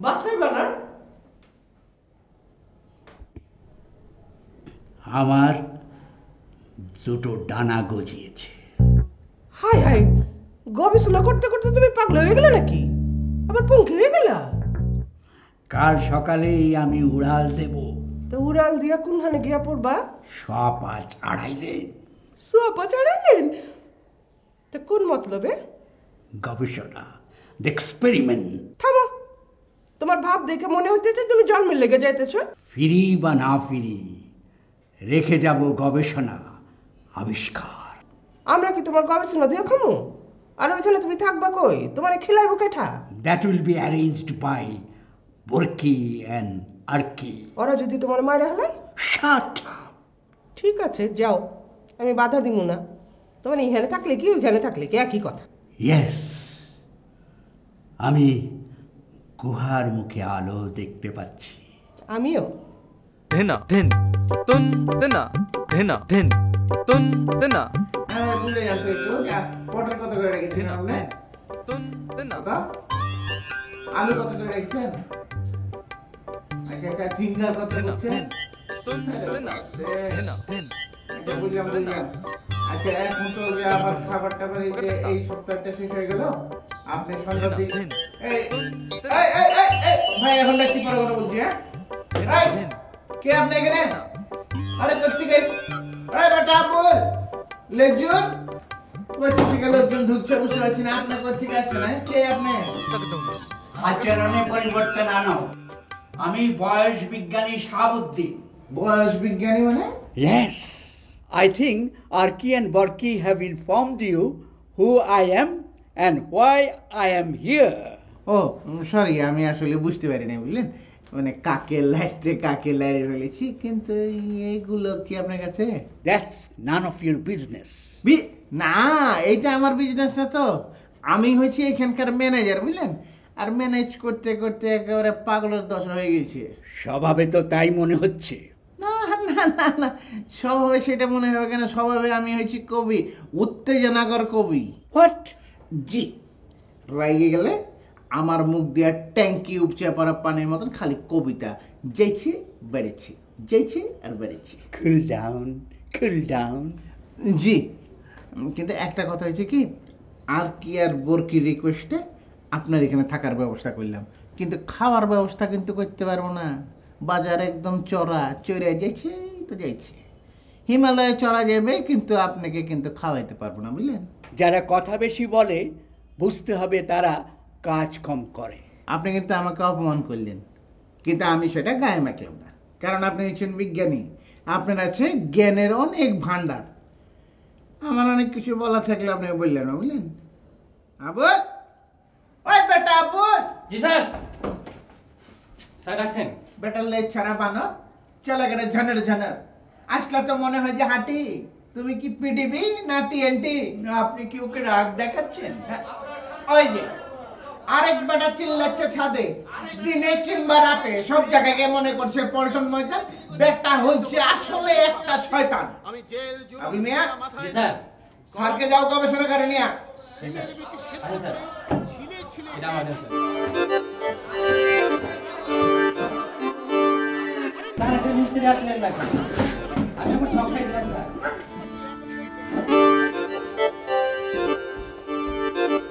ভাত খাইবা না? আমার দুটো ডানা গজিয়েছে। হাই হাই, গবেষণা করতে করতে তুমি পাগল হয়ে গেলে নাকি? আবার পঙ্কি হয়ে গেলা? কাল সকালেই আমি উড়াল দেব। তো উড়াল দিয়া কোনখানে গিয়া পড়বা? সপা আড়াইলেন। সোপা চড়াইলেন? তা কোন মতলবে? গবেষণা, এক্সপেরিমেন্ট। থামো, তোমার ভাব দেখে মনে হইতেছে তুমি জন্মের লেগে যাইতেছ। ফিরি বা না ফিরি, রেখে যাব গবেষণা, আবিষ্কার। আমরা কি তোমার গবেষণা দিয়ে খামো? আর ওইখানে তুমি থাকবা কই? তোমার খিলাইব কেঠা? That will be arranged by বরকি অ্যান্ড আরকি। ওরা যদি তোমার মায়েরা হলে? Shut up. ঠিক আছে, যাও, আমি বাধা দিব না। তোমার এখানে থাকলে কি ওইখানে থাকলে কি একই কথা। ইয়েস, আমি গুহার মুখে আলো দেখতে পাচ্ছি। আমিও। ধেনা ধেন তুন দেনা, ধেনা ধেন তুন দেনা, ভুলে যাচ্ছে একটু। পটল কত করে রেখেছেন আপনি? তুন দেনা, আলু কত করে রেখেছেন? একটা ঝিঙ্গার কত বলছেন? তুন দেনা, ধেনা ধেন। বুঝলাম বুঝলাম। আচ্ছা, এখন তো যে আবার খাবার টাবার এই সপ্তাহটা শেষ হয়ে গেল, আপনি সন্ধ্যার দিকে ভাই এখন কি পরে কথা বলছি? হ্যাঁ, কে আপনি এখানে? আরে কোথেকে? বেটা বল লেজুন কোথেকে লোকজন ঢুকছে বুঝতে পারছি না। আপনি কোথেকে আসলেন? কে আপনি? আচরণে পরিবর্তন আনো। আমি বয়স বিজ্ঞানী শাহাবুদ্দিন। বয়স বিজ্ঞানী মানে? Yes, I think Arki and Borki have informed you who I am and why I am here. Oh sorry, আমি আসলে বুঝতে পারিনি, বুঝলেন? মানে কাকে লাইরে ফেলেছি, কিন্তু এইগুলো কি আপনার কাছে? That's none of your business. না, এইটা আমার বিজনেস না তো। আমি হয়েছি এখানকার ম্যানেজার, বুঝলেন? আর ম্যানেজ করতে করতে একেবারে পাগলের দশা হয়ে গেছে। স্বভাবে তো তাই মনে হচ্ছে। না না না না, স্বভাবে সেটা মনে হবে কেন? স্বভাবে আমি হয়েছি কবি, উত্তেজনাকর কবি। What? জি, রাইগে গেলে আমার মুখ দিয়ে ট্যাঙ্কি উপচে পড়া পানির মতন খালি কবিতা যেইছে বেড়েছে, যেইছে আর বেড়েছে। Cool down, cool down. জি, কিন্তু একটা কথা হয়েছে কি, আর কি আর বরকি রিকোয়েস্টে আপনার এখানে থাকার ব্যবস্থা করলাম, কিন্তু খাওয়ার ব্যবস্থা কিন্তু করতে পারবো না। বাজার একদম চড়ে যাইছে তো যাইছে, হিমালয়ে চড়া যাবে, কিন্তু আপনাকে কিন্তু খাওয়াইতে পারবো না, বুঝলেন? যারা কথা বেশি বলে বুঝতে হবে তারা কাজ কম করে। আপনি কিন্তু আমাকে অপমান করলেন, কিন্তু আমি সেটা গায়ে মাখলাম না, কারণ আপনি হচ্ছেন বিজ্ঞানী, আপনার আছে জ্ঞানের অনেক ভান্ডার। আমার অনেক কিছু বলা থাকলে আপনি বললেন না, বুঝলেন? আবুল, ওই বেটা আবুল। জি স্যার। স্যার ডাকছেন? বেটার লেজ ছাড়া বানো, চলে গেলে ঝানের। আসলে তো মনে হয় যে হাঁটি। তুমি কি পিডিবি না টিএনটি? আপনি কি ওকে রাগ দেখাচ্ছেন? ওই যে আরেক বেটা চিল্লাচ্ছে ছাদে, দিনে কিংবা রাতে সব জায়গায় মনে করছে পল্টন ময়দান। বেটা হইছে আসলে একটা শয়তান। আবুল মিয়া, জি স্যার। স্যারকে যাও গবেষণাগারে নিয়ে। আচ্ছা স্যার, এটা আমাদের স্যার। স্যার একটা মিস্ত্রি আসলেন নাকি? আমি আমার সব